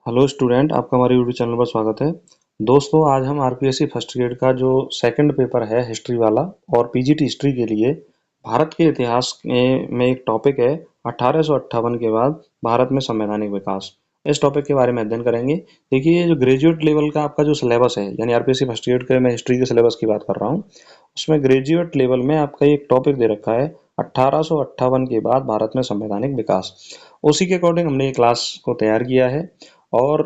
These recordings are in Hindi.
हेलो स्टूडेंट, आपका हमारे यूट्यूब चैनल पर स्वागत है। दोस्तों, आज हम आरपीएससी फर्स्ट ग्रेड का जो सेकंड पेपर है हिस्ट्री वाला और पीजीटी हिस्ट्री के लिए भारत के इतिहास में एक टॉपिक है 1858 के बाद भारत में संवैधानिक विकास। इस टॉपिक के बारे में अध्ययन करेंगे। देखिए, ये जो ग्रेजुएट लेवल का आपका जो सिलेबस है, यानी आरपीएससी फर्स्ट ग्रेड के मैं हिस्ट्री के सिलेबस की बात कर रहा हूँ, उसमें ग्रेजुएट लेवल में आपका एक टॉपिक दे रखा है 1858 के बाद भारत में संवैधानिक विकास। उसी के अकॉर्डिंग हमने ये क्लास को तैयार किया है और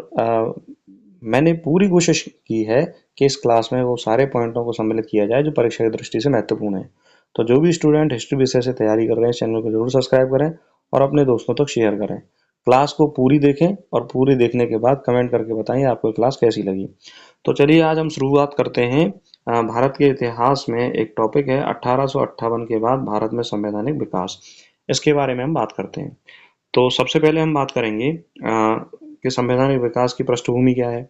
मैंने पूरी कोशिश की है कि इस क्लास में वो सारे पॉइंटों को सम्मिलित किया जाए जो परीक्षा की दृष्टि से महत्वपूर्ण है। तो जो भी स्टूडेंट हिस्ट्री विषय से तैयारी कर रहे हैं, चैनल को जरूर सब्सक्राइब करें और अपने दोस्तों तक शेयर करें। क्लास को पूरी देखें और पूरी देखने के बाद कमेंट करके बताएं आपको क्लास कैसी लगी। तो चलिए, आज हम शुरुआत करते हैं। भारत के इतिहास में एक टॉपिक है 1858 के बाद भारत में संवैधानिक विकास। इसके बारे में हम बात करते हैं। तो सबसे पहले हम बात करेंगे कि संवैधानिक विकास की पृष्ठभूमि क्या है।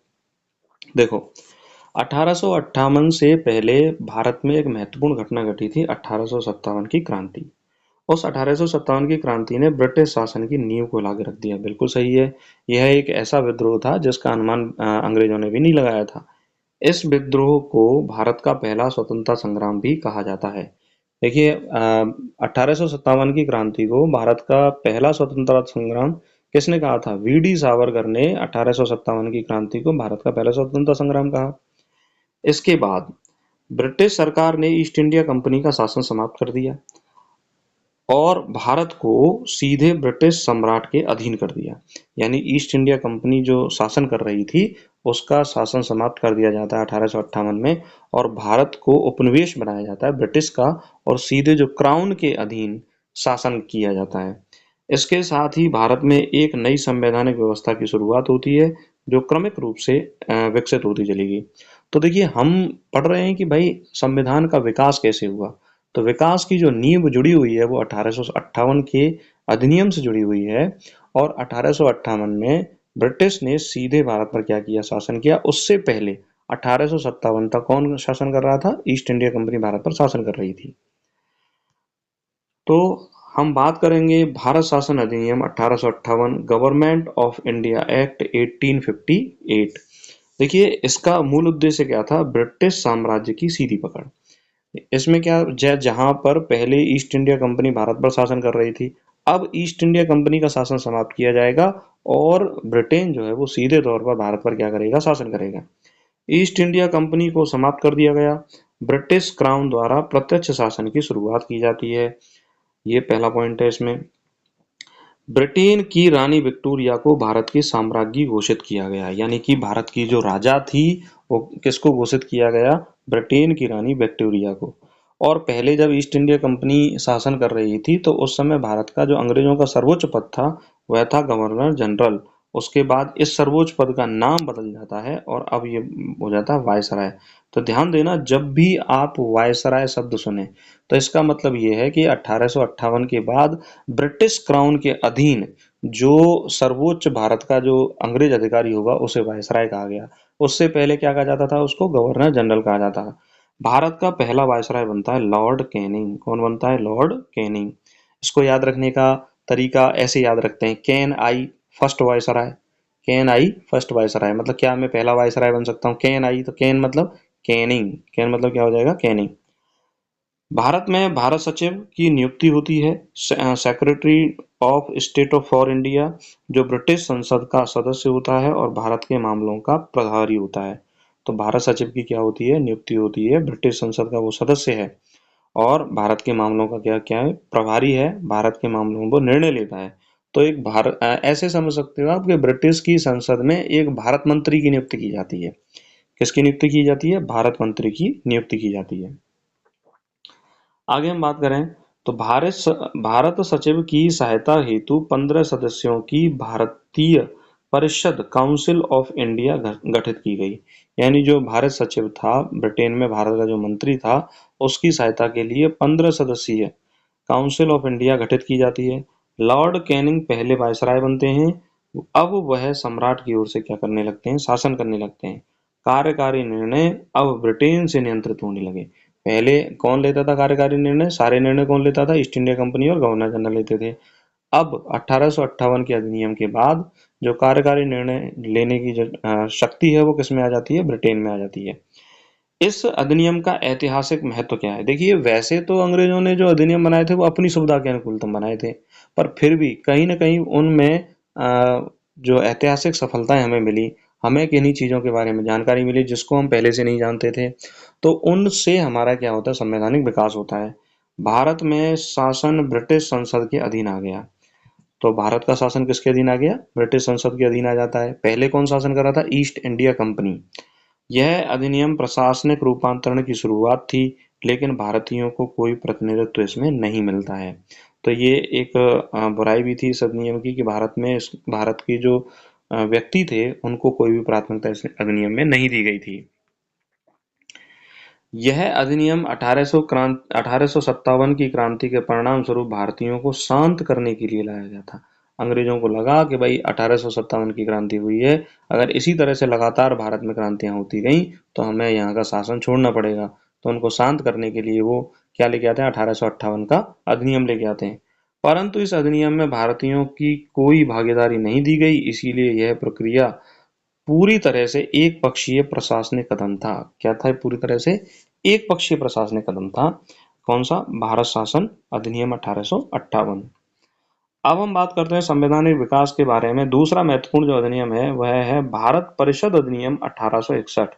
देखो, 1858 से पहले भारत में एक महत्वपूर्ण घटना घटी थी, 1857 की क्रांति। उस 1857 की क्रांति ने ब्रिटिश शासन की नींव को हिला के रख दिया। बिल्कुल सही है। यह एक ऐसा विद्रोह था जिसका अनुमान अंग्रेजों ने भी नहीं लगाया था। इस विद्रोह को भारत का पहला स्वतंत्रता संग्राम भी कहा जाता है। देखिए, 1857 की क्रांति को भारत का पहला स्वतंत्रता संग्राम किसने कहा था? वीडी सावरकर ने 1857 की क्रांति को भारत का पहला स्वतंत्रता संग्राम कहा। इसके बाद ब्रिटिश सरकार ने ईस्ट इंडिया कंपनी का शासन समाप्त कर दिया और भारत को सीधे ब्रिटिश सम्राट के अधीन कर दिया। यानी ईस्ट इंडिया कंपनी जो शासन कर रही थी, उसका शासन समाप्त कर दिया जाता है 1858 में और भारत को उपनिवेश बनाया जाता है ब्रिटिश का और सीधे जो क्राउन के अधीन शासन किया जाता है। इसके साथ ही भारत में एक नई संवैधानिक व्यवस्था की शुरुआत होती है जो क्रमिक रूप से विकसित होती चली गई। तो देखिए, हम पढ़ रहे हैं कि भाई संविधान का विकास कैसे हुआ। तो विकास की जो नींव जुड़ी हुई है वो 1858 के अधिनियम से जुड़ी हुई है और 1858 में ब्रिटिश ने सीधे भारत पर क्या किया? शासन किया। उससे पहले 1857 तक कौन शासन कर रहा था? ईस्ट इंडिया कंपनी भारत पर शासन कर रही थी। तो हम बात करेंगे भारत शासन अधिनियम 1858, गवर्नमेंट ऑफ इंडिया एक्ट 1858। देखिए, इसका मूल उद्देश्य क्या था? ब्रिटिश साम्राज्य की सीधी पकड़। इसमें क्या, जहां पर पहले ईस्ट इंडिया कंपनी भारत पर शासन कर रही थी, अब ईस्ट इंडिया कंपनी का शासन समाप्त किया जाएगा और ब्रिटेन जो है वो सीधे तौर पर भारत पर क्या करेगा? शासन करेगा। ईस्ट इंडिया कंपनी को समाप्त कर दिया गया। ब्रिटिश क्राउन द्वारा प्रत्यक्ष शासन की शुरुआत की जाती है। ये पहला पॉइंट है इसमें। ब्रिटेन की रानी विक्टोरिया को भारत की साम्राज्ञी घोषित किया गया। यानी कि भारत की जो राजा थी वो किसको घोषित किया गया? ब्रिटेन की रानी विक्टोरिया को। और पहले जब ईस्ट इंडिया कंपनी शासन कर रही थी तो उस समय भारत का जो अंग्रेजों का सर्वोच्च पद था वह था गवर्नर जनरल। उसके बाद इस सर्वोच्च पद का नाम बदल जाता है और अब ये हो जाता है वायसराय। तो ध्यान देना, जब भी आप वायसराय शब्द सुने तो इसका मतलब ये है कि 1858 के बाद ब्रिटिश क्राउन के अधीन जो सर्वोच्च भारत का जो अंग्रेज अधिकारी होगा उसे वायसराय कहा गया। उससे पहले क्या कहा जाता था? उसको गवर्नर जनरल कहा जाता था। भारत का पहला वायसराय बनता है लॉर्ड कैनिंग। कौन बनता है? Lord Canning. इसको याद रखने का तरीका ऐसे याद रखते हैं, can I first viceroy. Can I first viceroy मतलब क्या? मैं पहला वायसराय बन सकता हूँ। कैन आई, तो कैन मतलब कैनिंग। कैन मतलब क्या हो जाएगा? कैनिंग। भारत में भारत सचिव की नियुक्ति होती है, secretary of state of for India, जो ब्रिटिश संसद का सदस्य होता है और भारत के मामलों का प्रभारी होता है। तो भारत सचिव की क्या होती है? नियुक्ति होती है। ब्रिटिश संसद का वो सदस्य है और भारत के मामलों का क्या क्या है? प्रभारी है। भारत के मामलों में वो निर्णय लेता है। तो एक भारत, ऐसे समझ सकते हो आप कि ब्रिटिश की संसद में एक भारत मंत्री की नियुक्ति की जाती है। किसकी नियुक्ति की जाती है? भारत मंत्री की नियुक्ति की जाती है। आगे हम बात करें तो भारत सचिव की सहायता हेतु 15 सदस्यों की भारतीय परिषद काउंसिल ऑफ इंडिया गठित की गई। यानी जो भारत सचिव था, ब्रिटेन में भारत का जो मंत्री था, उसकी सहायता के लिए 15 सदस्यीय काउंसिल ऑफ इंडिया गठित की जाती है। लॉर्ड कैनिंग पहले वायसराय बनते हैं। अब वह सम्राट की ओर से क्या करने लगते हैं? शासन करने लगते हैं। कार्यकारी निर्णय अब ब्रिटेन से नियंत्रित होने लगे। पहले कौन लेता था कार्यकारी निर्णय? सारे निर्णय कौन लेता था? ईस्ट इंडिया कंपनी और गवर्नर जनरल लेते थे। अब 1858 के अधिनियम के बाद जो कार्यकारी निर्णय लेने की जो शक्ति है वो किसमें आ जाती है? ब्रिटेन में आ जाती है। इस अधिनियम का ऐतिहासिक महत्व क्या है? देखिए, वैसे तो अंग्रेजों ने जो अधिनियम बनाए थे वो अपनी सुविधा के अनुकूल तो बनाए थे, पर फिर भी कहीं न कहीं उनमें जो ऐतिहासिक सफलताएँ हमें मिली, हमें किन्हीं चीज़ों के बारे में जानकारी मिली जिसको हम पहले से नहीं जानते थे, तो उनसे हमारा क्या होता है? संवैधानिक विकास होता है। भारत में शासन ब्रिटिश संसद के अधीन आ गया। तो भारत का शासन किसके अधीन आ गया? ब्रिटिश संसद के अधीन आ जाता है। पहले कौन शासन कर रहा था? East India company. यह अधिनियम प्रशासनिक रूपांतरण की शुरुआत थी, लेकिन भारतीयों को कोई प्रतिनिधित्व इसमें नहीं मिलता है। तो ये एक बुराई भी थी इस अधिनियम की कि भारत के जो व्यक्ति थे, उनको कोई भी प्राथमिकता इस अधिनियम में नहीं दी गई थी। यह अधिनियम 1857 की क्रांति के परिणाम स्वरूप भारतीयों को शांत करने के लिए लाया गया था। अंग्रेजों को लगा कि भाई 1857 की क्रांति हुई है, अगर इसी तरह से लगातार भारत में क्रांतियां होती गईं तो हमें यहाँ का शासन छोड़ना पड़ेगा। तो उनको शांत करने के लिए वो क्या लेके आते हैं? 1858 का अधिनियम लेके आते हैं। परंतु इस अधिनियम में भारतीयों की कोई भागीदारी नहीं दी गई, इसीलिए यह प्रक्रिया पूरी तरह से एक पक्षीय प्रशासनिक कदम था। क्या था? पूरी तरह से एक पक्षीय प्रशासनिक कदम था। कौन सा? भारत शासन अधिनियम 1858। अब हम बात करते हैं संवैधानिक विकास के बारे में। दूसरा महत्वपूर्ण जो अधिनियम है वह है भारत परिषद अधिनियम 1861,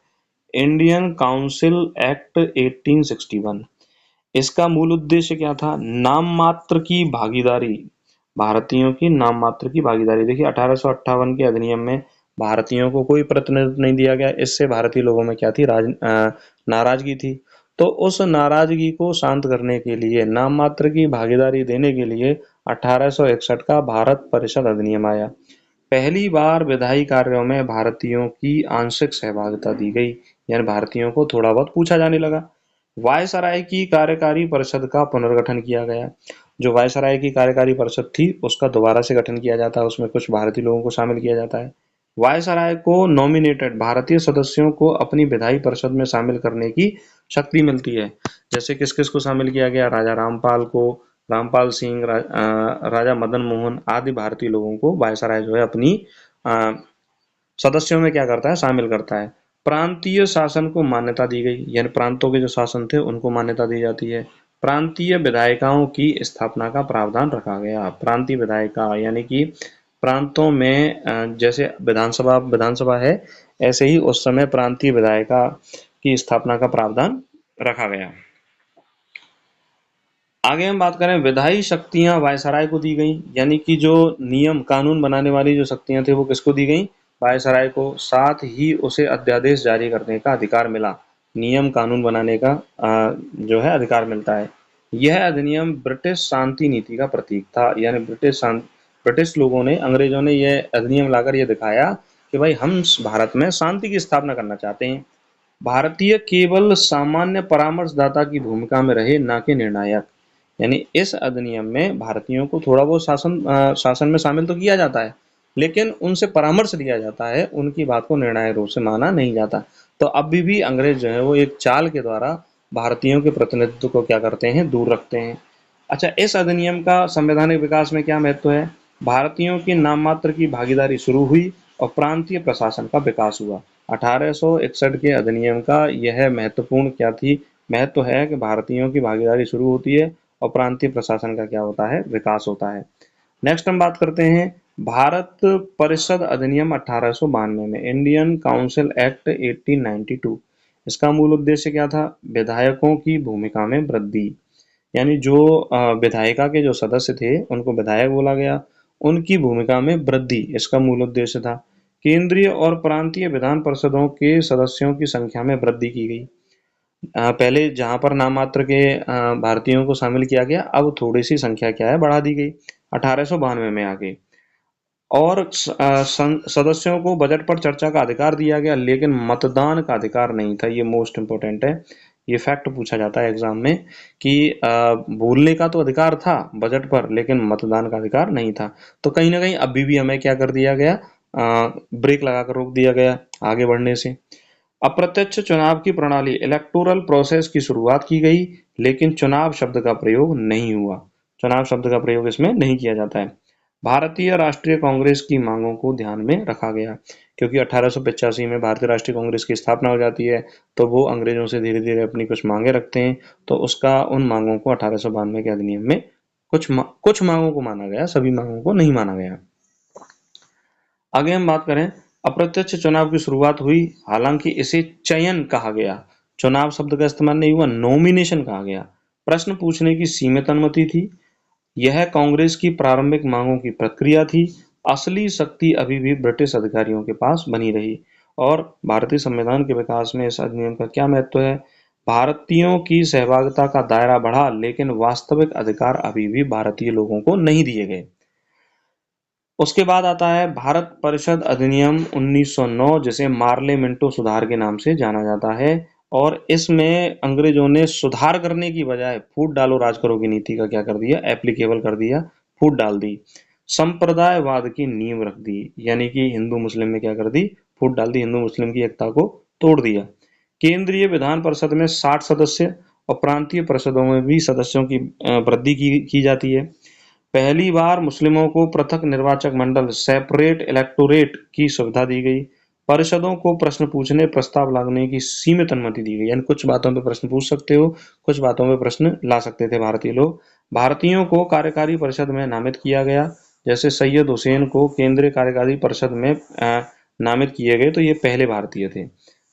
इंडियन काउंसिल एक्ट 1861। इसका मूल उद्देश्य क्या था? नाम मात्र की भागीदारी, भारतीयों की नाम मात्र की भागीदारी। देखिए, 1858 के अधिनियम में भारतीयों को कोई प्रतिनिधित्व नहीं दिया गया। इससे भारतीय लोगों में क्या थी? नाराजगी थी। तो उस नाराजगी को शांत करने के लिए, नाम मात्र की भागीदारी देने के लिए 1861 का भारत परिषद अधिनियम आया। पहली बार विधायी कार्यों में भारतीयों की आंशिक सहभागिता दी गई, यानी भारतीयों को थोड़ा बहुत पूछा जाने लगा। वायसराय की कार्यकारी परिषद का पुनर्गठन किया गया। जो वायसराय की कार्यकारी परिषद थी उसका दोबारा से गठन किया जाता है, उसमें कुछ भारतीय लोगों को शामिल किया जाता है। वायसराय को नॉमिनेटेड भारतीय सदस्यों को अपनी विधायी परिषद में शामिल करने की शक्ति मिलती है। जैसे किस किस को शामिल किया गया? राजा रामपाल को, रामपाल सिंह, राजा मदन मोहन आदि भारतीय लोगों को वायसराय जो है अपनी अ, सदस्यों में क्या करता है? शामिल करता है। प्रांतीय शासन को मान्यता दी गई, यानी प्रांतों के जो शासन थे उनको मान्यता दी जाती है। प्रांतीय विधायिकाओं की स्थापना का प्रावधान रखा गया। प्रांतीय विधायिका यानी कि प्रांतों में जैसे विधानसभा विधानसभा है, ऐसे ही उस समय प्रांतीय विधायिका की स्थापना का प्रावधान रखा गया। आगे हम बात करें, विधायी शक्तियां वायसराय को दी गई, यानी कि जो नियम कानून बनाने वाली जो शक्तियां थी वो किसको दी गई? वायसराय को। साथ ही उसे अध्यादेश जारी करने का अधिकार मिला। नियम कानून बनाने का जो है अधिकार मिलता है। यह अधिनियम ब्रिटिश शांति नीति का प्रतीक था, यानी ब्रिटिश लोगों ने, अंग्रेजों ने यह अधिनियम लाकर यह दिखाया कि भाई हम भारत में शांति की स्थापना करना चाहते हैं। भारतीय केवल सामान्य परामर्शदाता की भूमिका में रहे, ना कि निर्णायक। यानी इस अधिनियम में भारतीयों को थोड़ा बहुत शासन में शामिल तो किया जाता है, लेकिन उनसे परामर्श लिया जाता है, उनकी बात को निर्णायक रूप से माना नहीं जाता। तो अभी भी अंग्रेज जो है वो एक चाल के द्वारा भारतीयों के प्रतिनिधित्व को क्या करते हैं? दूर रखते हैं। अच्छा, इस अधिनियम का संवैधानिक विकास में क्या महत्व है? भारतीयों की नाम मात्र की भागीदारी शुरू हुई और प्रांतीय प्रशासन का विकास हुआ। 1861 के अधिनियम का यह महत्वपूर्ण क्या थी? महत्व है कि भारतीयों की भागीदारी शुरू होती है और प्रांतीय प्रशासन का क्या होता है? विकास होता है। नेक्स्ट हम बात करते हैं भारत परिषद अधिनियम 1892 में, इंडियन काउंसिल एक्ट 1892। इसका मूल उद्देश्य क्या था? विधायकों की भूमिका में वृद्धि, यानी जो विधायिका के जो सदस्य थे उनको विधायक बोला गया, उनकी भूमिका में वृद्धि इसका मूल उद्देश्य था। केंद्रीय और प्रांतीय विधान परिषदों के सदस्यों की संख्या में वृद्धि की गई। पहले जहां पर नाम मात्र के भारतीयों को शामिल किया गया, अब थोड़ी सी संख्या क्या है? बढ़ा दी गई 1892 में आके। और सदस्यों को बजट पर चर्चा का अधिकार दिया गया, लेकिन मतदान का अधिकार नहीं था। ये मोस्ट इम्पोर्टेंट है, ये फैक्ट पूछा जाता है एग्जाम में कि बोलने का तो अधिकार था बजट पर, लेकिन मतदान का अधिकार नहीं था। तो कहीं ना कहीं अभी भी हमें क्या कर दिया गया? ब्रेक लगाकर रोक दिया गया आगे बढ़ने से। अप्रत्यक्ष चुनाव की प्रणाली, इलेक्टोरल प्रोसेस की शुरुआत की गई, लेकिन चुनाव शब्द का प्रयोग नहीं हुआ। चुनाव शब्द का प्रयोग इसमें नहीं किया जाता है। भारतीय राष्ट्रीय कांग्रेस की मांगों को ध्यान में रखा गया, क्योंकि 1885 में भारतीय राष्ट्रीय कांग्रेस की स्थापना हो जाती है, तो वो अंग्रेजों से धीरे धीरे अपनी कुछ मांगे रखते हैं, तो उसका उन मांगों को 1892 के अधिनियम में कुछ मांगों को माना गया, सभी मांगों को नहीं माना गया। आगे हम बात करें, अप्रत्यक्ष चुनाव की शुरुआत हुई, हालांकि इसे चयन कहा गया। चुनाव शब्द का इस्तेमाल नहीं हुआ, नॉमिनेशन कहा गया। प्रश्न पूछने की सीमित अनुमति थी। यह कांग्रेस की प्रारंभिक मांगों की प्रक्रिया थी। असली शक्ति अभी भी ब्रिटिश अधिकारियों के पास बनी रही। और भारतीय संविधान के विकास में इस अधिनियम का क्या महत्व है? भारतीयों की सहभागिता का दायरा बढ़ा, लेकिन वास्तविक अधिकार अभी भी भारतीय लोगों को नहीं दिए गए। उसके बाद आता है भारत परिषद अधिनियम 1909, जिसे मार्ले मिंटो सुधार के नाम से जाना जाता है। और इसमें अंग्रेजों ने सुधार करने की बजाय फूट डालो राज करो की नीति का क्या कर दिया, एप्लीकेबल कर दिया, फूट डाल दी। संप्रदायवाद की नींव रख दी, यानी कि हिंदू मुस्लिम में क्या कर दी, फूट डाल दी, हिंदू मुस्लिम की एकता को तोड़ दिया। केंद्रीय विधान परिषद में 60 सदस्य और प्रांतीय परिषदों में भी सदस्यों की वृद्धि की जाती है। पहली बार मुस्लिमों को पृथक निर्वाचक मंडल, सेपरेट इलेक्टोरेट की सुविधा दी गई। परिषदों को प्रश्न पूछने, प्रस्ताव लाने की सीमित अनुमति दी गई, यानी कुछ बातों पे प्रश्न पूछ सकते हो, कुछ बातों पे प्रश्न ला सकते थे भारतीय लोग। भारतीयों को कार्यकारी परिषद में नामित किया गया, जैसे सैयद हुसैन को केंद्रीय कार्यकारी परिषद में नामित किए गए, तो ये पहले भारतीय थे।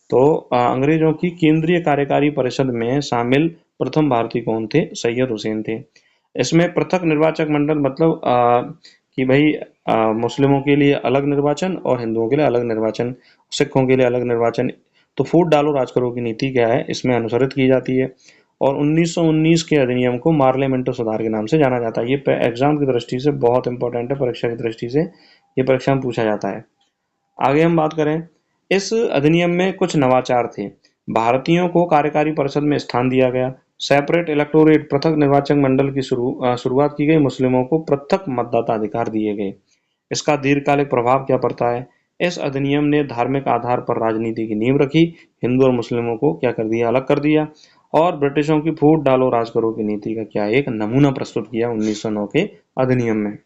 तो अंग्रेजों की केंद्रीय कार्यकारी परिषद में शामिल प्रथम भारतीय कौन थे? सैयद हुसैन थे। इसमें पृथक निर्वाचक मंडल मतलब कि भाई मुस्लिमों के लिए अलग निर्वाचन और हिंदुओं के लिए अलग निर्वाचन, सिखों के लिए अलग निर्वाचन। तो फूट डालो राज करो की नीति क्या है, इसमें अनुसरित की जाती है। और 1919 के अधिनियम को मार्ले मिंटो सुधार के नाम से जाना जाता है। ये एग्जाम की दृष्टि से बहुत इंपॉर्टेंट है, परीक्षा की दृष्टि से ये परीक्षा में पूछा जाता है। आगे हम बात करें, इस अधिनियम में कुछ नवाचार थे। भारतीयों को कार्यकारी परिषद में स्थान दिया गया। सेपरेट इलेक्टोरेट, पृथक निर्वाचक मंडल की शुरुआत की गई। मुस्लिमों को पृथक मतदाता अधिकार दिए गए। इसका दीर्घकालिक प्रभाव क्या पड़ता है? इस अधिनियम ने धार्मिक आधार पर राजनीति की नींव रखी। हिंदू और मुस्लिमों को क्या कर दिया, अलग कर दिया। और ब्रिटिशों की फूट डालो राज करो की नीति का क्या एक नमूना प्रस्तुत किया 1909 के अधिनियम में।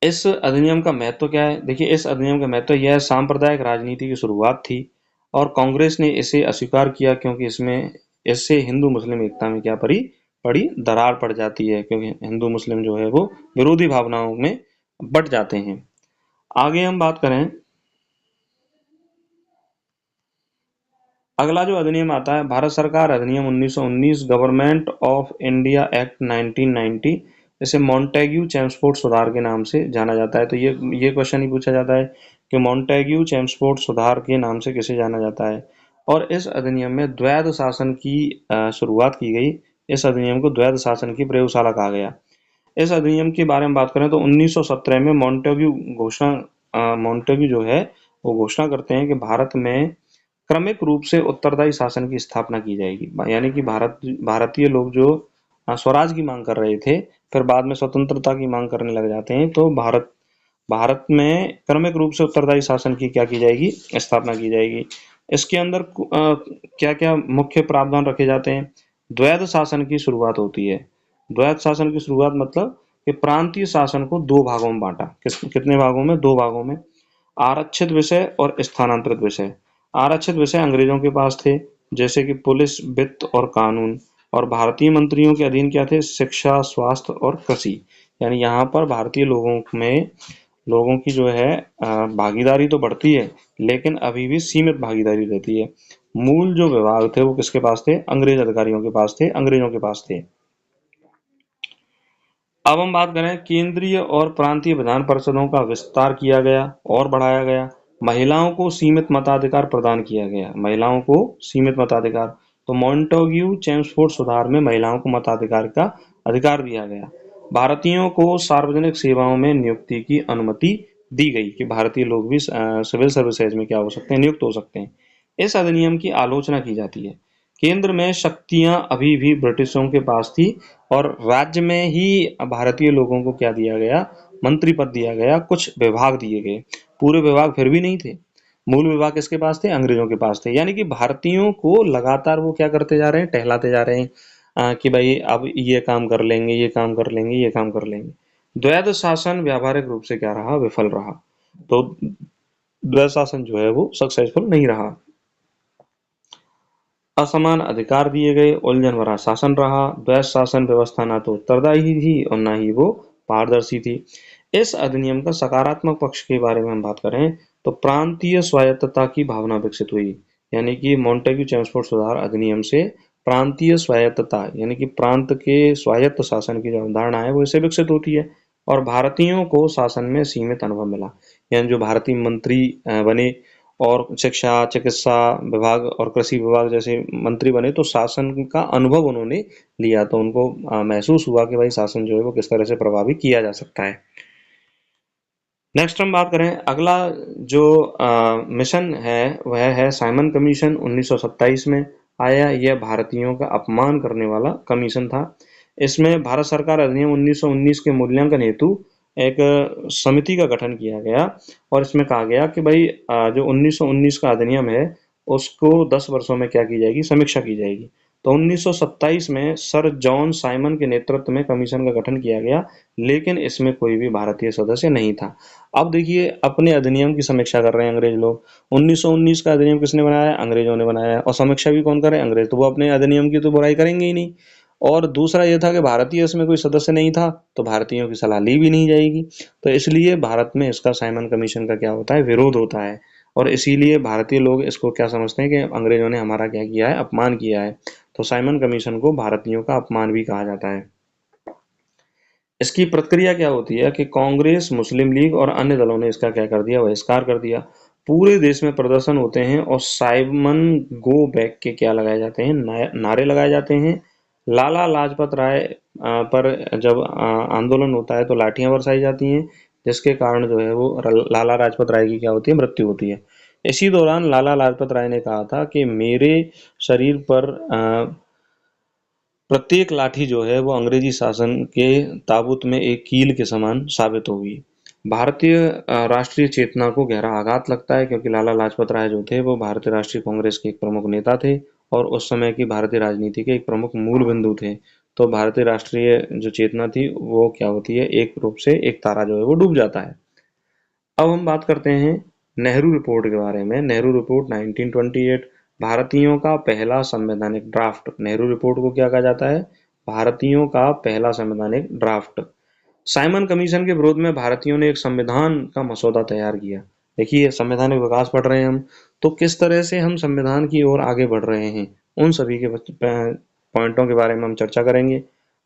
इस अधिनियम का महत्व क्या है? देखिए, इस अधिनियम का महत्व यह सांप्रदायिक राजनीति की शुरुआत थी और कांग्रेस ने इसे अस्वीकार किया, क्योंकि इससे हिंदू मुस्लिम एकता में क्या बड़ी दरार पड़ जाती है, क्योंकि हिंदू मुस्लिम जो है वो विरोधी भावनाओं में बट जाते हैं। आगे हम बात करें, अगला जो अधिनियम आता है, भारत सरकार अधिनियम 1919, गवर्नमेंट ऑफ इंडिया एक्ट 1990, इसे मॉन्टेग्यू चेम्सफोर्ड सुधार के नाम से जाना जाता है। तो ये क्वेश्चन ही पूछा जाता है कि मॉन्टेग्यू चेम्सफोर्ड सुधार के नाम से किसे जाना जाता है। और इस अधिनियम में द्वैध शासन की शुरुआत की गई। इस अधिनियम को द्वैध शासन की प्रयोगशाला कहा गया। इस अधिनियम के बारे में बात करें तो 1917 में मॉन्टेग्यू जो है वो घोषणा करते हैं कि भारत में क्रमिक रूप से उत्तरदायी शासन की स्थापना की जाएगी, यानी कि भारतीय लोग जो स्वराज की मांग कर रहे थे, फिर बाद में स्वतंत्रता की मांग करने लग जाते हैं, तो भारत में क्रमिक रूप से उत्तरदायी शासन की क्या की जाएगी, स्थापना की जाएगी। इसके अंदर क्या क्या मुख्य प्रावधान रखे जाते हैं? द्वैध शासन की शुरुआत होती है। द्वैध शासन की शुरुआत मतलब कि प्रांतीय शासन को दो भागों में बांटा। कितने भागों में? दो भागों में। आरक्षित विषय और स्थानांतरित विषय। आरक्षित विषय अंग्रेजों के पास थे, जैसे कि पुलिस, वित्त और कानून। और भारतीय मंत्रियों के अधीन क्या थे? शिक्षा, स्वास्थ्य और कृषि। यानी यहाँ पर भारतीय लोगों की जो है भागीदारी तो बढ़ती है, लेकिन अभी भी सीमित भागीदारी रहती है। मूल जो विभाग थे वो किसके पास थे? अंग्रेज अधिकारियों के पास थे, अंग्रेजों के पास थे। अब हम बात करें, केंद्रीय और प्रांतीय विधान परिषदों का विस्तार किया गया और बढ़ाया गया। महिलाओं को सीमित मताधिकार प्रदान किया गया। महिलाओं को सीमित मताधिकार, तो मॉन्टेग्यू चेम्सफोर्ड सुधार में महिलाओं को मताधिकार का अधिकार दिया गया। भारतीयों को सार्वजनिक सेवाओं में नियुक्ति की अनुमति दी गई कि भारतीय लोग भी सिविल सर्विसेज में क्या हो सकते हैं, नियुक्त हो सकते हैं। इस अधिनियम की आलोचना की जाती है। केंद्र में शक्तियां अभी भी ब्रिटिशों के पास थी और राज्य में ही भारतीय लोगों को क्या दिया गया? मंत्री पद दिया गया, कुछ विभाग दिए गए। पूरे विभाग फिर भी नहीं थे। मूल विभाग किसके पास थे? अंग्रेजों के पास थे। यानी कि भारतीयों को लगातार वो क्या करते जा रहे हैं? टहलाते जा रहे हैं। कि भाई अब ये काम कर लेंगे, ये काम कर लेंगे, ये काम कर लेंगे। द्वैध शासन व्यावहारिक रूप से क्या रहा, विफल रहा। तो द्वैध शासन जो है वो सक्सेसफुल नहीं रहा। असमान अधिकार दिए गए, उलझन भरा शासन रहा। द्वैध शासन व्यवस्था ना तो उत्तरदायी थी और ना ही वो पारदर्शी थी। इस अधिनियम का सकारात्मक पक्ष के बारे में हम बात करें तो प्रांतीय स्वायत्तता की भावना विकसित हुई। यानी कि मॉन्टेग्यू चेम्सफोर्ड सुधार अधिनियम से प्रांतीय स्वायत्तता यानी कि प्रांत के स्वायत्त शासन की जो अवधारणा है वो इससे विकसित होती है। और भारतीयों को शासन में सीमित अनुभव मिला। यानी जो भारतीय मंत्री बने और शिक्षा, चिकित्सा विभाग और कृषि विभाग जैसे मंत्री बने तो शासन का अनुभव उन्होंने लिया। तो उनको महसूस हुआ कि भाई शासन जो है वो किस तरह से प्रभावी किया जा सकता है। नेक्स्ट हम बात करें, अगला जो मिशन है वह है साइमन कमीशन। 1927 में आया। यह भारतीयों का अपमान करने वाला कमीशन था। इसमें भारत सरकार अधिनियम 1919 के मूल्यांकन हेतु एक समिति का गठन किया गया और इसमें कहा गया कि भाई जो 1919 का अधिनियम है उसको 10 वर्षों में क्या की जाएगी, समीक्षा की जाएगी। तो 1927 में सर जॉन साइमन के नेतृत्व में कमीशन का गठन किया गया, लेकिन इसमें कोई भी भारतीय सदस्य नहीं था। अब देखिए, अपने अधिनियम की समीक्षा कर रहे हैं अंग्रेज लोग। 1919 का अधिनियम किसने बनाया? अंग्रेजों ने बनाया है। और समीक्षा भी कौन करे? अंग्रेज। तो वो अपने अधिनियम की तो बुराई करेंगे ही नहीं। और दूसरा ये था कि भारतीय इसमें कोई सदस्य नहीं था तो भारतीयों की सलाह ली भी नहीं जाएगी। तो इसलिए भारत में इसका साइमन कमीशन का क्या होता है, विरोध होता है। और इसीलिए भारतीय लोग इसको क्या समझते हैं कि अंग्रेजों ने हमारा क्या किया है, अपमान किया है। तो साइमन कमीशन को भारतीयों का अपमान भी कहा जाता है। इसकी प्रक्रिया क्या होती है कि कांग्रेस, मुस्लिम लीग और अन्य दलों ने इसका क्या कर दिया, बहिष्कार कर दिया। पूरे देश में प्रदर्शन होते हैं और साइमन गो बैक के क्या लगाए जाते हैं, नारे लगाए जाते हैं। लाला लाजपत राय पर जब आंदोलन होता है तो लाठियां बरसाई जाती हैं, जिसके कारण जो है वो लाला लाजपत राय की क्या होती है, मृत्यु होती है। इसी दौरान लाला लाजपत राय ने कहा था कि मेरे शरीर पर प्रत्येक लाठी जो है वो अंग्रेजी शासन के ताबूत में एक कील के समान साबित होगी। भारतीय राष्ट्रीय चेतना को गहरा आघात लगता है क्योंकि लाला लाजपत राय जो थे वो भारतीय राष्ट्रीय कांग्रेस के एक प्रमुख नेता थे और उस समय की भारतीय राजनीति के एक प्रमुख मूल बिंदु थे। तो भारतीय राष्ट्रीय जो चेतना थी वो क्या होती है, एक रूप से एक तारा जो है वो डूब जाता है। अब हम बात करते हैं नेहरू रिपोर्ट के बारे में। नेहरू रिपोर्ट 1928 भारतीयों का पहला संवैधानिक ड्राफ्ट। नेहरू रिपोर्ट को क्या कहा जाता है? भारतीयों का पहला संवैधानिक ड्राफ्ट। साइमन कमीशन के विरोध में भारतीयों ने एक संविधान का मसौदा तैयार किया। देखिए, संवैधानिक विकास पढ़ रहे हैं हम, तो किस तरह से हम संविधान की ओर आगे बढ़ रहे हैं उन सभी के पॉइंटों के बारे में हम चर्चा करेंगे।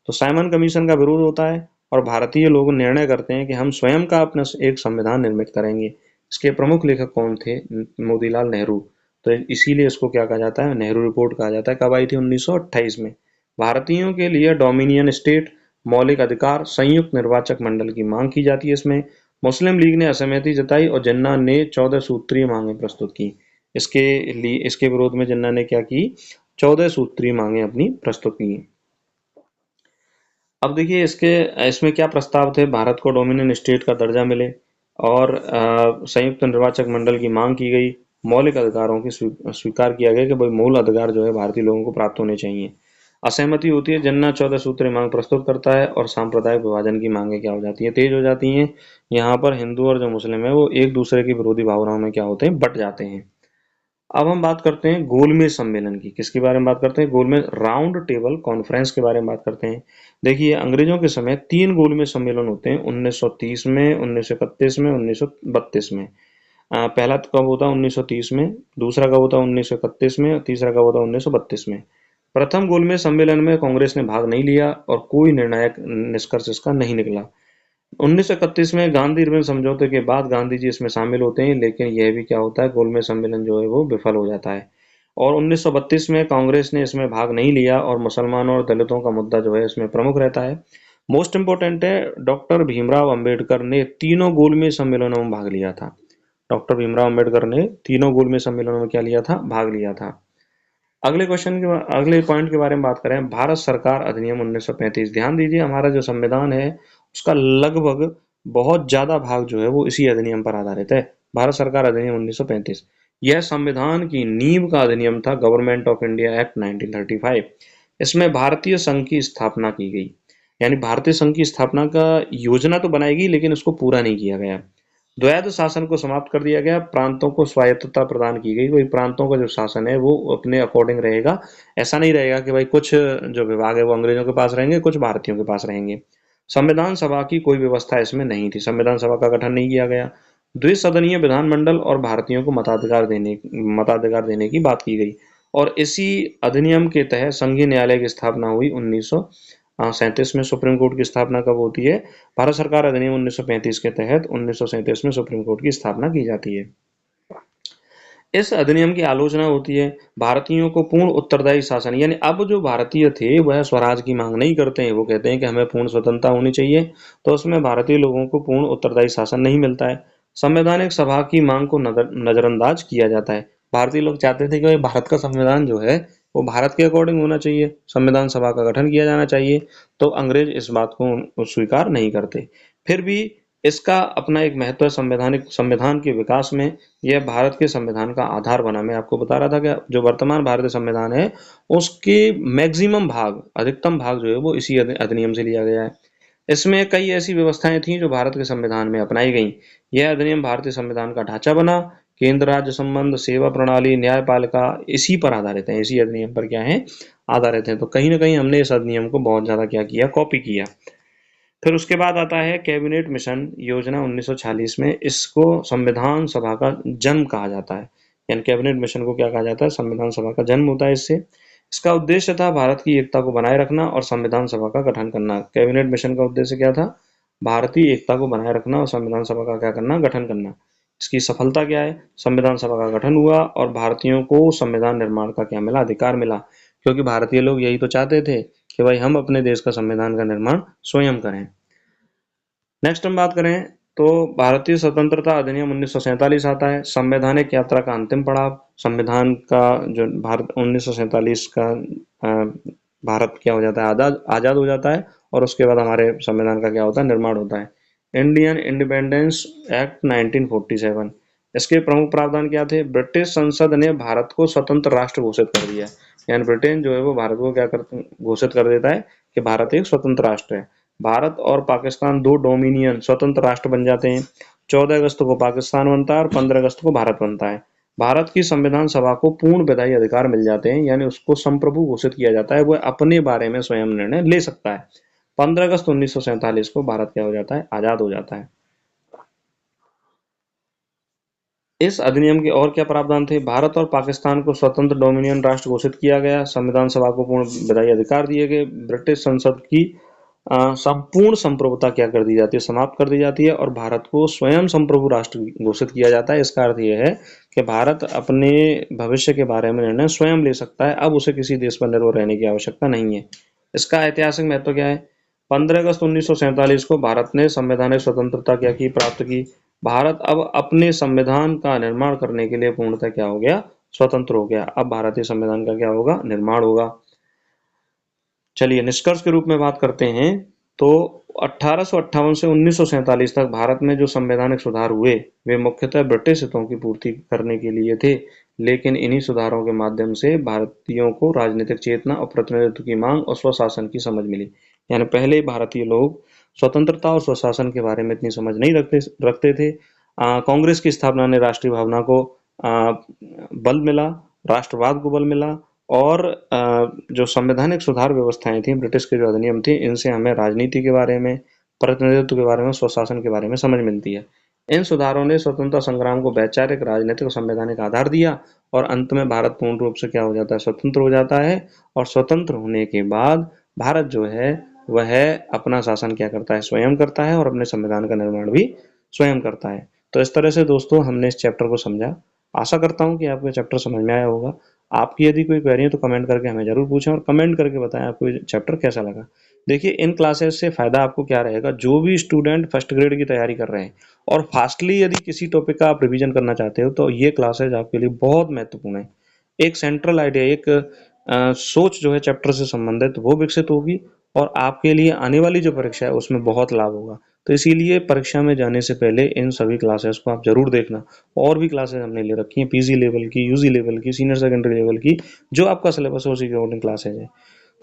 तो साइमन कमीशन का विरोध होता है और भारतीय लोग निर्णय करते हैं कि हम स्वयं का अपना एक संविधान निर्मित करेंगे। इसके प्रमुख लेखक कौन थे? मोतीलाल नेहरू। तो इसीलिए इसको क्या कहा जाता है, नेहरू रिपोर्ट कहा जाता है। कब आई थी? 1928 में। भारतीयों के लिए डोमिनियन स्टेट, मौलिक अधिकार, संयुक्त निर्वाचक मंडल की मांग की जाती है इसमें। मुस्लिम लीग ने असहमति जताई और जिन्ना ने 14 सूत्रीय मांगे प्रस्तुत की। इसके विरोध में जिन्ना ने क्या की, 14 सूत्रीय मांगे अपनी प्रस्तुत की। अब देखिए, इसमें क्या प्रस्ताव थे? भारत को डोमिनियन स्टेट का दर्जा मिले और संयुक्त निर्वाचक मंडल की मांग की गई। मौलिक अधिकारों की स्वीकार किया गया कि भाई मूल अधिकार जो है भारतीय लोगों को प्राप्त होने चाहिए। असहमति होती है, जिन्ना 14 सूत्रीय मांग प्रस्तुत करता है और सांप्रदायिक विभाजन की मांगे क्या हो जाती है, तेज हो जाती हैं। यहाँ पर हिंदू और जो मुस्लिम है वो एक दूसरे की विरोधी भावनाओं में क्या होते हैं, बट जाते हैं। अब हम बात करते हैं गोलमेज सम्मेलन की। किसके बारे में बात करते हैं? गोलमेज राउंड टेबल कॉन्फ्रेंस के बारे में बात करते हैं। देखिए, अंग्रेजों के समय 3 गोलमेज सम्मेलन होते हैं, 1930 में, 1931 में, 1932 में। पहला तो कब होता है? 1930 में। दूसरा कब होता है? 1931 में। और तीसरा कब होता है? 1932 में। प्रथम गोलमेज सम्मेलन में कांग्रेस ने भाग नहीं लिया और कोई निर्णायक निष्कर्ष इसका नहीं निकला। 1931 में गांधी इरविन समझौते के बाद गांधी जी इसमें शामिल होते हैं, लेकिन यह भी क्या होता है, गोलमेज सम्मेलन जो है वो विफल हो जाता है। और 1932 में कांग्रेस ने इसमें भाग नहीं लिया और मुसलमानों और दलितों का मुद्दा जो है इसमें प्रमुख रहता है। मोस्ट इंपोर्टेंट है, डॉक्टर भीमराव अंबेडकर ने तीनों गोलमेज सम्मेलनों में भाग लिया था। डॉक्टर भीमराव अंबेडकर ने तीनों गोलमेज सम्मेलनों में क्या लिया था, भाग लिया था। अगले पॉइंट के बारे में बात करें, भारत सरकार अधिनियम 1935। ध्यान दीजिए, हमारा जो संविधान है उसका लगभग बहुत ज्यादा भाग जो है वो इसी अधिनियम पर आधारित है। भारत सरकार अधिनियम 1935 यह संविधान की नींव का अधिनियम था। Government of India act 1935। इसमें भारतीय संघ की स्थापना की गई। यानी भारतीय संघ की स्थापना का योजना तो बनाई गई, लेकिन उसको पूरा नहीं किया गया। द्वैध शासन को समाप्त कर दिया गया, प्रांतों को स्वायत्तता प्रदान की गई। वही प्रांतों का जो शासन है वो अपने अकॉर्डिंग रहेगा। ऐसा नहीं रहेगा कि भाई कुछ जो विभाग है वो अंग्रेजों के पास रहेंगे, कुछ भारतीयों के पास रहेंगे। संविधान सभा की कोई व्यवस्था इसमें नहीं थी, संविधान सभा का गठन नहीं किया गया। द्विसदनीय विधानमंडल और भारतीयों को मताधिकार देने की बात की गई। और इसी अधिनियम के तहत संघीय न्यायालय की स्थापना हुई 1937 में। सुप्रीम कोर्ट की स्थापना कब होती है? भारत सरकार अधिनियम 1935 के तहत 1937 में सुप्रीम कोर्ट की स्थापना की जाती है। इस अधिनियम की आलोचना होती है। भारतीयों को पूर्ण उत्तरदायी शासन, यानी अब जो भारतीय थे वह स्वराज की मांग नहीं करते हैं, वो कहते हैं कि हमें पूर्ण स्वतंत्रता होनी चाहिए, तो उसमें भारतीय लोगों को पूर्ण उत्तरदायी शासन नहीं मिलता है। संवैधानिक सभा की मांग को नजरअंदाज किया जाता है। भारतीय लोग चाहते थे कि भाई भारत का संविधान जो है वो भारत के अकॉर्डिंग होना चाहिए, संविधान सभा का गठन किया जाना चाहिए, तो अंग्रेज इस बात को स्वीकार नहीं करते। फिर भी इसका अपना एक महत्व है संविधान के विकास में। यह भारत के संविधान का आधार बना। मैं आपको बता रहा था कि जो वर्तमान भारतीय संविधान है उसके मैक्सिमम भाग, अधिकतम भाग जो है वो इसी अधिनियम से लिया गया है। इसमें कई ऐसी व्यवस्थाएं थीं जो भारत के संविधान में अपनाई गईं। यह अधिनियम भारतीय संविधान का ढांचा बना। केंद्र राज्य संबंध, सेवा प्रणाली, न्यायपालिका इसी पर आधारित है, इसी अधिनियम पर क्या है? आधारित है। तो कहीं ना कहीं हमने इस अधिनियम को बहुत ज्यादा क्या किया? कॉपी किया। फिर उसके बाद आता है कैबिनेट मिशन योजना 1946 में। इसको संविधान सभा का जन्म कहा जाता है। यानी कैबिनेट मिशन को क्या कहा जाता है? संविधान सभा का जन्म होता है इससे। इसका उद्देश्य था भारत की एकता को बनाए रखना और संविधान सभा का गठन करना। कैबिनेट मिशन का उद्देश्य क्या था? भारतीय एकता को बनाए रखना और संविधान सभा का क्या करना? गठन करना। इसकी सफलता क्या है? संविधान सभा का गठन हुआ और भारतीयों को संविधान निर्माण का क्या मिला? अधिकार मिला। क्योंकि भारतीय लोग यही तो चाहते थे कि भाई हम अपने देश का संविधान का निर्माण स्वयं करें। नेक्स्ट हम बात करें तो भारतीय स्वतंत्रता अधिनियम 1947 आता है। संवैधानिक यात्रा का अंतिम पड़ाव, संविधान का जो भारत 1947 का भारत क्या हो जाता है? आजाद हो जाता है और उसके बाद हमारे संविधान का क्या होता है? निर्माण होता है। Indian independence act 1947। इसके प्रमुख प्रावधान क्या थे? ब्रिटिश संसद ने भारत को स्वतंत्र राष्ट्र घोषित कर दिया। यानी ब्रिटेन जो है वो भारत को क्या घोषित कर देता है कि भारत एक स्वतंत्र राष्ट्र है। भारत और पाकिस्तान दो डोमिनियन स्वतंत्र राष्ट्र बन जाते हैं। 14 अगस्त को पाकिस्तान बनता है और 15 अगस्त को भारत बनता है। भारत की संविधान सभा को पूर्ण विधायी अधिकार मिल जाते हैं, यानी उसको संप्रभु घोषित किया जाता है, वह अपने बारे में स्वयं निर्णय ले सकता है। 15 अगस्त 1947 को भारत क्या हो जाता है? आजाद हो जाता है। इस अधिनियम के और क्या प्रावधान थे? भारत और पाकिस्तान को स्वतंत्र डोमिनियन राष्ट्र घोषित किया गया। संविधान सभा को पूर्ण विधायी अधिकार दिए गए। ब्रिटिश संसद की संपूर्ण संप्रभुता क्या कर दी जाती है? समाप्त कर दी जाती है और भारत को स्वयं संप्रभु राष्ट्र घोषित किया जाता है। इसका अर्थ यह है कि भारत अपने भविष्य के बारे में निर्णय स्वयं ले सकता है। अब उसे किसी देश पर निर्भर रहने की आवश्यकता नहीं है। इसका ऐतिहासिक महत्व क्या है? 15 अगस्त 1947 को भारत ने संवैधानिक स्वतंत्रता क्या की? प्राप्त की। भारत अब अपने संविधान का निर्माण करने के लिए पूर्णतः क्या हो गया? स्वतंत्र हो गया। अब भारतीय संविधान का क्या होगा? निर्माण होगा। चलिए निष्कर्ष के रूप में बात करते हैं तो 1858 से 1947 तक भारत में जो संवैधानिक सुधार हुए वे मुख्यतः ब्रिटिश हितों की पूर्ति करने के लिए थे। लेकिन इन्हीं सुधारों के माध्यम से भारतीयों को राजनीतिक चेतना और प्रतिनिधित्व की मांग और स्वशासन की समझ मिली। यानी पहले भारतीय लोग स्वतंत्रता और स्वशासन के बारे में इतनी समझ नहीं रखते थे। कांग्रेस की स्थापना ने राष्ट्रीय भावना को बल मिला, राष्ट्रवाद को बल मिला और जो संवैधानिक सुधार व्यवस्थाएं थी, ब्रिटिश के जो अधिनियम थे, इनसे हमें राजनीति के बारे में, प्रतिनिधित्व के बारे में, स्वशासन के बारे में समझ मिलती है। इन सुधारों ने स्वतंत्रता संग्राम को वैचारिक, राजनीतिक और संवैधानिक आधार दिया और अंत में भारत पूर्ण रूप से क्या हो जाता है? स्वतंत्र हो जाता है। और स्वतंत्र होने के बाद भारत जो है वह अपना शासन क्या करता है? स्वयं करता है और अपने संविधान का निर्माण भी स्वयं करता है। तो इस तरह से दोस्तों हमने इस चैप्टर को समझा। आशा करता हूँ कि आपको चैप्टर समझ में आया होगा। आपकी यदि कोई क्वेरी है तो कमेंट करके हमें जरूर पूछें और कमेंट करके बताएं आपको ये चैप्टर कैसा लगा। देखिए इन क्लासेस से फायदा आपको क्या रहेगा? जो भी स्टूडेंट फर्स्ट ग्रेड की तैयारी कर रहे हैं और फास्टली यदि किसी टॉपिक का आप रिवीजन करना चाहते हो तो ये क्लासेज आपके लिए बहुत महत्वपूर्ण है। एक सेंट्रल आइडिया, एक सोच जो है चैप्टर से संबंधित वो विकसित होगी और आपके लिए आने वाली जो परीक्षा है उसमें बहुत लाभ होगा। तो इसीलिए परीक्षा में जाने से पहले इन सभी क्लासेस को आप जरूर देखना। और भी क्लासेस हमने ले रखी हैं, पीजी लेवल की, यूजी लेवल की, सीनियर सेकेंडरी लेवल की, जो आपका सिलेबस है उसी के अकॉर्डिंग क्लासेज है।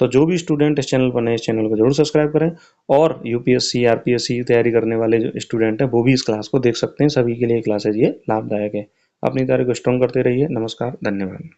तो जो भी स्टूडेंट इस चैनल पर नए, इस चैनल को जरूर सब्सक्राइब करें और यूपीएससी, आरपीएससी की तैयारी करने वाले जो स्टूडेंट हैं वो भी इस क्लास को देख सकते हैं। सभी के लिए क्लासेज ये लाभदायक है। अपनी तैयारी को स्ट्रॉन्ग करते रहिए। नमस्कार, धन्यवाद।